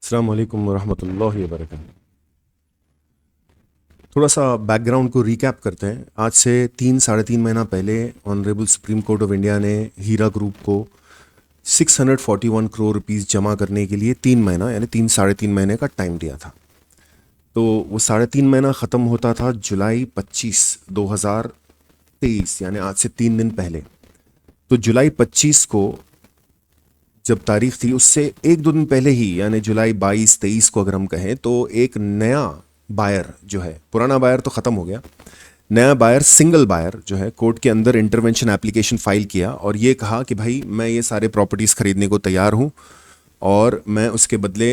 अस्सलाम वालेकुम रहमतुल्लाहि व बरकातहू। थोड़ा सा बैकग्राउंड को रिकैप करते हैं। आज से 3 साढ़े 3 महीना पहले honourable supreme court of India ने हीरा ग्रुप को 641 करोड़ रुपीस जमा करने के लिए 3 महीना यानी 3 साढ़े 3 महीने का टाइम दिया था। तो वो 3.5 महीना ख़त्म होता था जुलाई 25 2023 यानी आज से 3 दिन पहले। तो जुलाई 25 को जब तारीख थी उससे 1 2 दिन पहले ही यानी जुलाई 22 23 को अगर हम कहें तो एक नया बायर जो है, पुराना बायर तो ख़त्म हो गया, नया बायर सिंगल बायर जो है कोर्ट के अंदर इंटरवेंशन एप्लीकेशन फाइल किया और ये कहा कि भाई मैं ये सारे प्रॉपर्टीज़ खरीदने को तैयार हूँ और मैं उसके बदले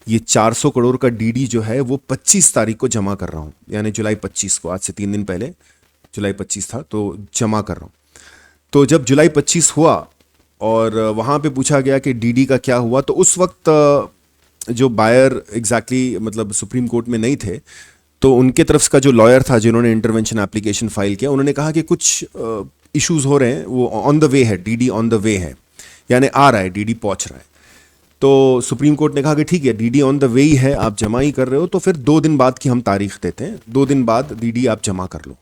ये 400 करोड़ का डीडी जो है वो 25 तारीख को जमा कर रहा हूँ, यानी जुलाई 25 को, आज से 3 दिन पहले जुलाई 25 था तो जमा कर रहा हूँ। तो जब जुलाई 25 हुआ और वहाँ पे पूछा गया कि डीडी का क्या हुआ, तो उस वक्त जो बायर एग्जैक्टली मतलब सुप्रीम कोर्ट में नहीं थे, तो उनके तरफ का जो लॉयर था जिन्होंने इंटरवेंशन एप्लीकेशन फाइल किया, उन्होंने कहा कि कुछ इश्यूज हो रहे हैं, वो ऑन द वे है, डीडी ऑन द वे है, यानी आ रहा है, डीडी पहुंच रहा है। तो सुप्रीम कोर्ट ने कहा कि ठीक है, डीडी ऑन द वे ही है, आप जमा ही कर रहे हो, तो फिर 2 दिन बाद की हम तारीख देते हैं, 2 दिन बाद डीडी आप जमा कर लो।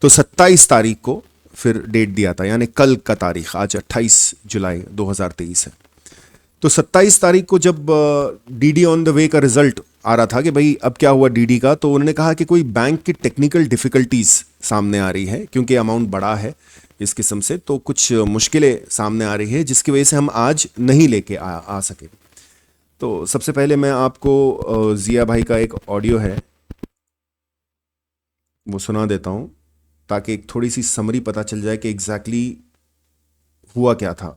तो 27 तारीख को फिर डेट दिया था, यानी कल का तारीख, आज 28 जुलाई 2023 है। तो 27 तारीख को जब डीडी ऑन द वे का रिजल्ट आ रहा था कि भाई अब क्या हुआ डीडी का, तो उन्होंने कहा कि कोई बैंक की टेक्निकल डिफ़िकल्टीज सामने आ रही है क्योंकि अमाउंट बड़ा है इस किस्म से, तो कुछ मुश्किलें सामने आ रही है जिसकी वजह से हम आज नहीं लेके आ सके। तो सबसे पहले मैं आपको जिया भाई का एक ऑडियो है वो सुना देता हूँ ताकि एक थोड़ी सी समरी पता चल जाए कि एग्जैक्टली हुआ क्या था।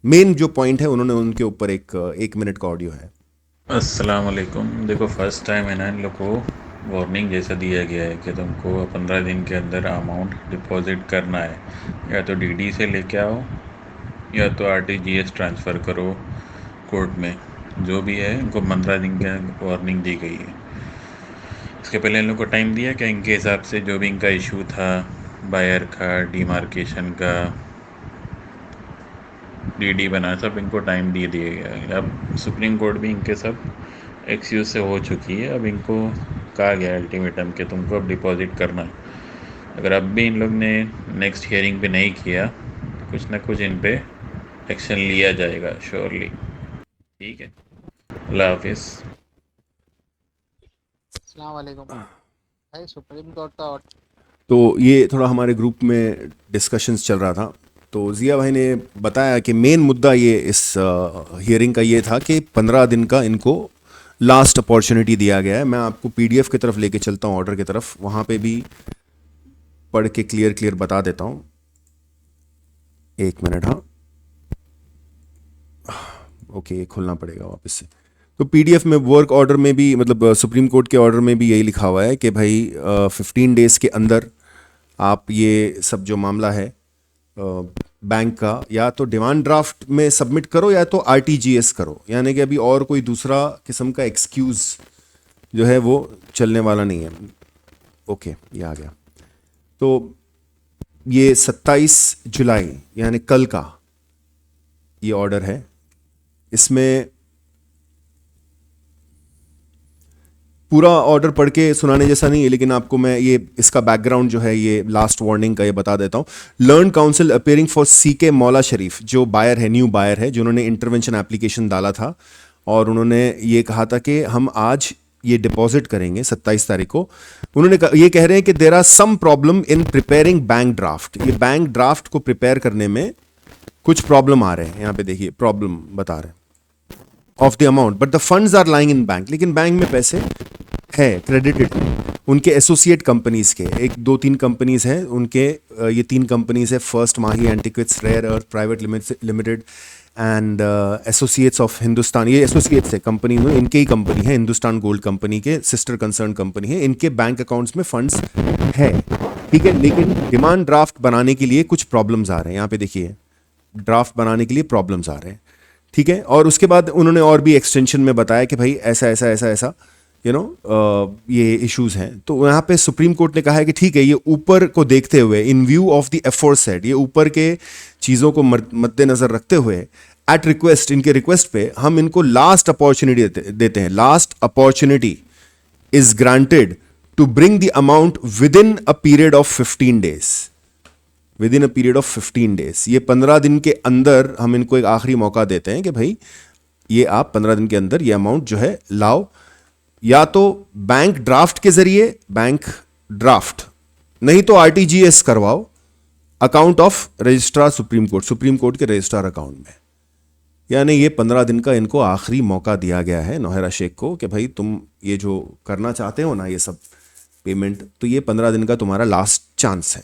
मेन जो पॉइंट है उन्होंने उनके ऊपर एक मिनट का ऑडियो है। अस्सलाम वालेकुम। देखो, फर्स्ट टाइम है ना, इन लोग को वार्निंग जैसा दिया गया है कि तुमको 15 दिन के अंदर अमाउंट डिपॉजिट करना है, या तो डीडी से लेके आओ या तो आरटीजीएस ट्रांसफ़र करो कोर्ट में। जो भी है, इनको 15 दिन की वार्निंग दी गई है। इसके पहले इन लोग को टाइम दिया कि इनके हिसाब से जो भी इनका इशू था, बायर का, डीमार्केशन का, डीडी बना, सब इनको टाइम दे दिया गया है। अब सुप्रीम कोर्ट भी इनके सब एक्सक्यूज़ से हो चुकी है। अब इनको कहा गया अल्टीमेटम कि तुमको अब डिपॉजिट करना है। अगर अब भी इन लोग ने नेक्स्ट हियरिंग पे नहीं किया तो कुछ ना कुछ इन पे एक्शन लिया जाएगा श्योरली। ठीक है, अल्लाह हाफिज़। अस्सलाम वालेकुम भाई। सुप्रीम कोर्ट का ऑर्डर। तो ये थोड़ा हमारे ग्रुप में डिस्कशंस चल रहा था, तो जिया भाई ने बताया कि मेन मुद्दा ये इस हियरिंग का ये था कि 15 दिन का इनको लास्ट अपॉर्चुनिटी दिया गया है। मैं आपको पीडीएफ की तरफ लेके चलता हूँ, ऑर्डर की तरफ, वहाँ पे भी पढ़ के क्लियर क्लियर बता देता हूँ। एक मिनट, हाँ, ओके, खोलना पड़ेगा वापस से। तो पीडीएफ में वर्क ऑर्डर में भी मतलब सुप्रीम कोर्ट के ऑर्डर में भी यही लिखा हुआ है कि भाई 15 डेज़ के अंदर आप ये सब जो मामला है बैंक का या तो डिमांड ड्राफ्ट में सबमिट करो या तो आरटीजीएस करो, यानी कि अभी और कोई दूसरा किस्म का एक्सक्यूज़ जो है वो चलने वाला नहीं है। ओके, ये आ गया। तो ये 27 जुलाई यानी कल का ये ऑर्डर है। इसमें पूरा ऑर्डर पढ़ के सुनाने जैसा नहीं है, लेकिन आपको मैं ये इसका बैकग्राउंड जो है ये लास्ट वार्निंग का ये बता देता हूँ। Learned counsel appearing for CK Maula Sharif, जो बायर है, न्यू बायर है, जिन्होंने इंटरवेंशन एप्लीकेशन डाला था और उन्होंने ये कहा था कि हम आज ये डिपॉजिट करेंगे 27 तारीख को। उन्होंने ये कह रहे हैं कि there are some problem in preparing bank draft. ये बैंक ड्राफ्ट को प्रिपेयर करने में कुछ प्रॉब्लम आ रहे हैं, यहाँ पे देखिए प्रॉब्लम बता रहे हैं of the amount but the funds are lying in bank. लेकिन बैंक में पैसे है क्रेडिटेड उनके एसोसिएट कंपनीज के, 1 2 3 कंपनीज हैं उनके, ये 3 कंपनीज है, first Mahi antiquities rare earth private limited and associates of Hindustan. ये एसोसिएट्स है कंपनी में, इनके ही कंपनी है, हिंदुस्तान गोल्ड कंपनी के सिस्टर कंसर्न कंपनी है, इनके बैंक अकाउंट्स में फंड्स है, ठीक है। लेकिन डिमांड ड्राफ्ट बनाने के लिए कुछ प्रॉब्लम्स आ रहे हैं, यहाँ पे देखिए ड्राफ्ट बनाने के लिए प्रॉब्लम्स आ रहे हैं, ठीक है। और उसके बाद उन्होंने और भी एक्सटेंशन में बताया कि भाई ऐसा ऐसा ऐसा ऐसा ये इश्यूज़ हैं। तो यहाँ पे सुप्रीम कोर्ट ने कहा है कि ठीक है, ये ऊपर को देखते हुए, इन व्यू ऑफ द एफोर्टसेड, ये ऊपर के चीज़ों को मद्देनज़र रखते हुए एट रिक्वेस्ट, इनके रिक्वेस्ट पे हम इनको लास्ट अपॉर्चुनिटी देते हैं। Last opportunity is granted to bring the amount within a period of 15 days, within a period of 15 days. ये 15 दिन के अंदर हम इनको एक आखिरी मौका देते हैं कि भाई ये आप 15 दिन के अंदर ये अमाउंट जो है लाओ, या तो बैंक ड्राफ्ट के जरिए, बैंक ड्राफ्ट, नहीं तो आरटीजीएस करवाओ account of registrar supreme court के रजिस्ट्रार अकाउंट में। यानी ये 15 दिन का इनको आखिरी मौका दिया गया है नौहरा शेख को कि भाई तुम ये जो करना चाहते हो ना ये सब पेमेंट, तो ये 15 दिन का तुम्हारा लास्ट चांस है,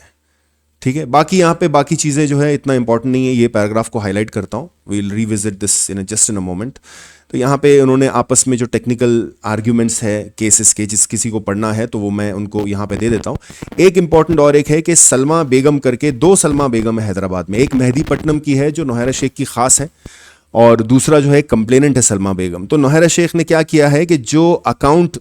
ठीक है। बाकी यहाँ पे बाकी चीज़ें जो है इतना इंपॉर्टेंट नहीं है, ये पैराग्राफ को हाईलाइट करता हूँ, we'll revisit this in just in a moment. तो यहाँ पे उन्होंने आपस में जो टेक्निकल आर्ग्यूमेंट्स है केसेस के, जिस किसी को पढ़ना है तो वो मैं उनको यहाँ पे दे देता हूँ। एक इंपॉर्टेंट और एक है कि सलमा बेगम करके, 2 सलमा बेगम है हैदराबाद में, एक मेहदीपट्टनम की है जो नौहरा शेख की खास है, और दूसरा जो है कंप्लेनेंट है सलमा बेगम। तो नौहरा शेख ने क्या किया है कि जो अकाउंट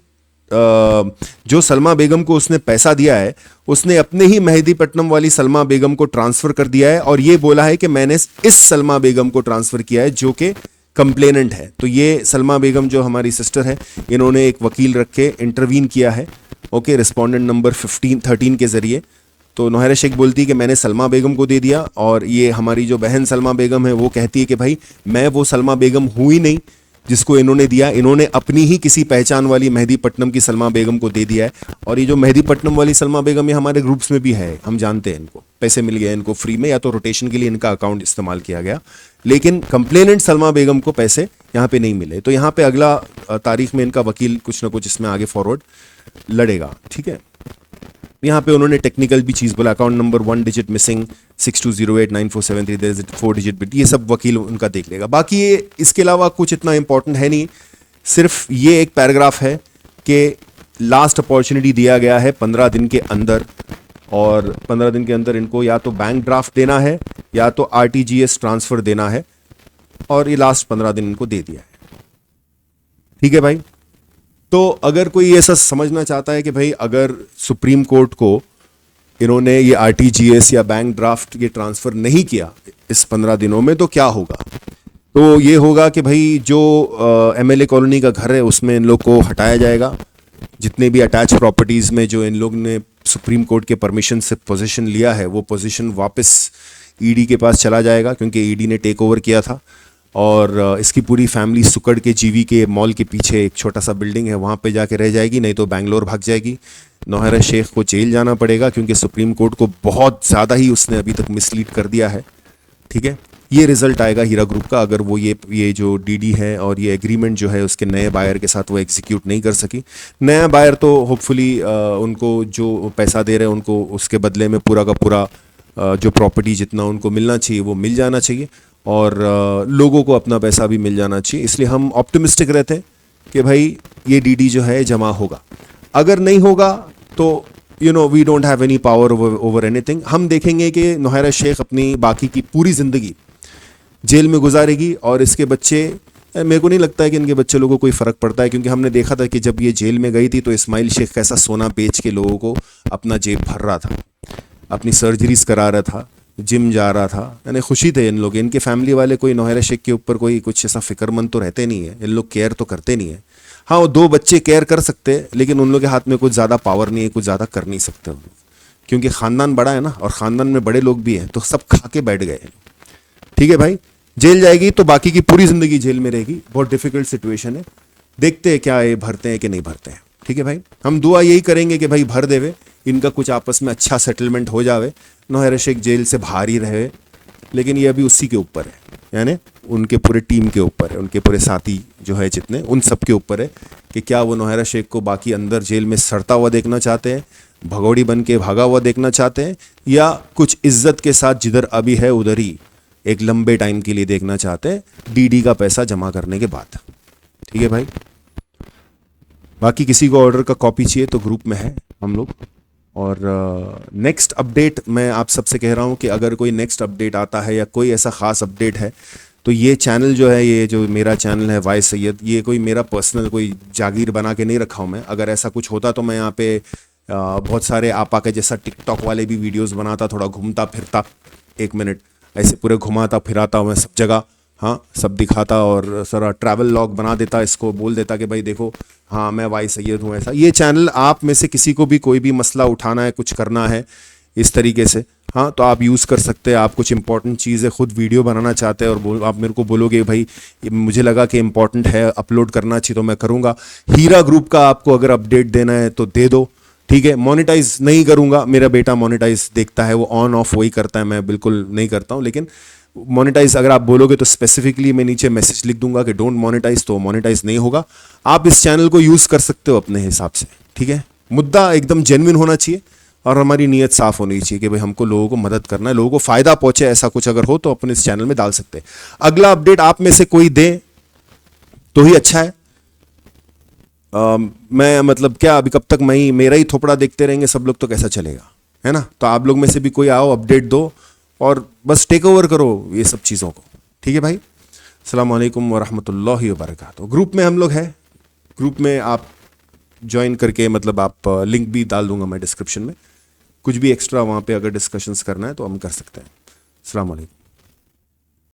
जो सलमा बेगम को उसने पैसा दिया है, उसने अपने ही मेहदीपट्टनम वाली सलमा बेगम को ट्रांसफर कर दिया है, और ये बोला है कि मैंने इस सलमा बेगम को ट्रांसफर किया है जो कि कंप्लेनेंट है। तो ये सलमा बेगम जो हमारी सिस्टर है, इन्होंने एक वकील रख के इंटरवीन किया है, ओके, रिस्पोंडेंट नंबर 13 के जरिए। तो नौहरा शेख बोलती है कि मैंने सलमा बेगम को दे दिया, और ये हमारी जो बहन सलमा बेगम है वो कहती है कि भाई मैं वो सलमा बेगम हूँ ही नहीं जिसको इन्होंने दिया, इन्होंने अपनी ही किसी पहचान वाली मेहदीपट्टनम की सलमा बेगम को दे दिया है। और ये जो मेहदीपट्टनम वाली सलमा बेगम ये हमारे ग्रुप्स में भी है, हम जानते हैं, इनको पैसे मिल गए इनको फ्री में, या तो रोटेशन के लिए इनका अकाउंट इस्तेमाल किया गया, लेकिन कंप्लेनेंट सलमा बेगम को पैसे यहाँ पे नहीं मिले। तो यहाँ पे अगला तारीख में इनका वकील कुछ ना कुछ इसमें आगे फॉरवर्ड लड़ेगा, ठीक है। यहाँ पे उन्होंने टेक्निकल भी चीज़ बोला, account number 1 digit missing 62089473, there is 4 digit bit, ये सब वकील उनका देख लेगा। बाकी ये इसके अलावा कुछ इतना इंपॉर्टेंट है नहीं, सिर्फ ये एक पैराग्राफ है कि लास्ट अपॉर्चुनिटी दिया गया है 15 दिन के अंदर, और 15 दिन के अंदर इनको या तो बैंक ड्राफ्ट देना है या तो आरटीजीएस ट्रांसफर देना है, और ये लास्ट 15 दिन इनको दे दिया है, ठीक है भाई। तो अगर कोई ऐसा समझना चाहता है कि भाई अगर सुप्रीम कोर्ट को इन्होंने ये आरटीजीएस या बैंक ड्राफ्ट ये ट्रांसफ़र नहीं किया इस 15 दिनों में, तो क्या होगा? तो ये होगा कि भाई जो एमएलए कॉलोनी का घर है उसमें इन लोग को हटाया जाएगा, जितने भी अटैच प्रॉपर्टीज़ में जो इन लोग ने सुप्रीम कोर्ट के परमिशन से पोजीशन लिया है वो पोजीशन वापस ईडी के पास चला जाएगा, क्योंकि ईडी ने टेक ओवर किया था। और इसकी पूरी फैमिली सुकड़ के जीवी के मॉल के पीछे एक छोटा सा बिल्डिंग है, वहाँ पे जाके रह जाएगी, नहीं तो बेंगलोर भाग जाएगी। नौहरा शेख को जेल जाना पड़ेगा, क्योंकि सुप्रीम कोर्ट को बहुत ज़्यादा ही उसने अभी तक मिसलीड कर दिया है, ठीक है। ये रिजल्ट आएगा हीरा ग्रुप का, अगर वो ये जो डीडी है और ये एग्रीमेंट जो है उसके नए बायर के साथ वो एग्जीक्यूट नहीं कर सकी। नया बायर तो होपफुली उनको जो पैसा दे रहे हैं उनको उसके बदले में पूरा का पूरा जो प्रॉपर्टी जितना उनको मिलना चाहिए वो मिल जाना चाहिए, और लोगों को अपना पैसा भी मिल जाना चाहिए। इसलिए हम ऑप्टिमिस्टिक रहते हैं कि भाई ये डीडी जो है जमा होगा। अगर नहीं होगा तो we don't have any power over anything. हम देखेंगे कि नौहरा शेख अपनी बाकी की पूरी ज़िंदगी जेल में गुजारेगी, और इसके बच्चे, मेरे को नहीं लगता है कि इनके बच्चे लोगों को कोई फ़र्क पड़ता है, क्योंकि हमने देखा था कि जब ये जेल में गई थी तो इस्माइल शेख कैसा सोना बेच के लोगों को अपना जेब भर रहा था, अपनी सर्जरीज करा रहा था, जिम जा रहा था, यानी खुशी थे इन लोग। इनके फैमिली वाले कोई नौहरा शेख के ऊपर कोई कुछ ऐसा फिक्रमंद तो रहते नहीं है, इन लोग केयर तो करते नहीं है। हाँ, वो 2 बच्चे केयर कर सकते हैं, लेकिन उन लोग के हाथ में कुछ ज़्यादा पावर नहीं है, कुछ ज़्यादा कर नहीं सकते उन लोग, क्योंकि ख़ानदान बड़ा है ना, और ख़ानदान में बड़े लोग भी हैं, तो सब खा के बैठ गए। ठीक है भाई, जेल जाएगी तो बाकी की पूरी ज़िंदगी जेल में रहेगी। बहुत डिफ़िकल्ट सिचुएशन है, देखते हैं क्या ये भरते हैं कि नहीं भरते हैं। ठीक है भाई, हम दुआ यही करेंगे कि भाई भर देवे, इनका कुछ आपस में अच्छा सेटलमेंट हो जावे, नौहरा शेख जेल से बाहर ही रहे। लेकिन ये अभी उसी के ऊपर है, यानी उनके पूरे टीम के ऊपर है, उनके पूरे साथी जो है जितने, उन सब के ऊपर है कि क्या वो नौहरा शेख को बाकी अंदर जेल में सड़ता हुआ देखना चाहते हैं, भगोड़ी बन के भागा हुआ देखना चाहते हैं, या कुछ इज्जत के साथ जिधर अभी है उधर ही एक लंबे टाइम के लिए देखना चाहते हैं, डीडी का पैसा जमा करने के बाद। ठीक है भाई, बाकी किसी को ऑर्डर का कॉपी चाहिए तो ग्रुप में है हम लोग। और नेक्स्ट अपडेट मैं आप सबसे कह रहा हूँ कि अगर कोई नेक्स्ट अपडेट आता है या कोई ऐसा ख़ास अपडेट है तो ये चैनल जो है, ये जो मेरा चैनल है वाई सैयद, ये कोई मेरा पर्सनल कोई जागीर बना के नहीं रखा हूँ मैं। अगर ऐसा कुछ होता तो मैं यहाँ पे बहुत सारे आपा के जैसा टिकटॉक वाले भी वीडियोस बनाता, थोड़ा घूमता फिरता, 1 मिनट ऐसे पूरे घुमाता फिराता मैं सब जगह, हाँ सब दिखाता और सारा ट्रैवल लॉग बना देता, इसको बोल देता कि भाई देखो हाँ मैं वाई सैयद हूँ ऐसा। ये चैनल आप में से किसी को भी कोई भी मसला उठाना है, कुछ करना है इस तरीके से, हाँ तो आप यूज़ कर सकते हैं। आप कुछ इंपॉर्टेंट चीज़ें खुद वीडियो बनाना चाहते हैं और आप मेरे को बोलोगे भाई ये मुझे लगा कि इंपॉर्टेंट है, अपलोड करना चाहिए, तो मैं करूँगा। हीरा ग्रुप का आपको अगर अपडेट देना है तो दे दो, ठीक है। मोनेटाइज नहीं करूँगा, मेरा बेटा मोनेटाइज देखता है, वो ऑन ऑफ वही करता है, मैं बिल्कुल नहीं करता हूँ। लेकिन मोनेटाइज अगर आप बोलोगे तो स्पेसिफिकली मैं नीचे मैसेज लिख दूंगा कि डोंट मोनेटाइज, तो मोनेटाइज नहीं होगा। आप इस चैनल को यूज़ कर सकते हो अपने हिसाब से, ठीक है। मुद्दा एकदम जेन्युइन होना चाहिए और हमारी नीयत साफ होनी चाहिए कि भाई हमको लोगों को मदद करना है, लोगों को फ़ायदा पहुंचे, ऐसा कुछ अगर हो तो अपने इस चैनल में डाल सकते हैं। अगला अपडेट आप में से कोई दे तो ही अच्छा है। मैं मतलब क्या अभी कब तक मेरा ही थोपड़ा देखते रहेंगे सब लोग, तो कैसा चलेगा, है ना। तो आप लोग में से भी कोई आओ, अपडेट दो और बस टेक ओवर करो ये सब चीज़ों को, ठीक है भाई। अस्सलाम वालेकुम वरहमतुल्लाहि वबरकातुहू। ग्रुप में हम लोग हैं, ग्रुप में आप ज्वाइन करके मतलब आप लिंक भी डाल दूंगा मैं डिस्क्रिप्शन में, कुछ भी एक्स्ट्रा वहाँ पे अगर डिस्कशंस करना है तो हम कर सकते हैं। अस्सलाम वालेकुम।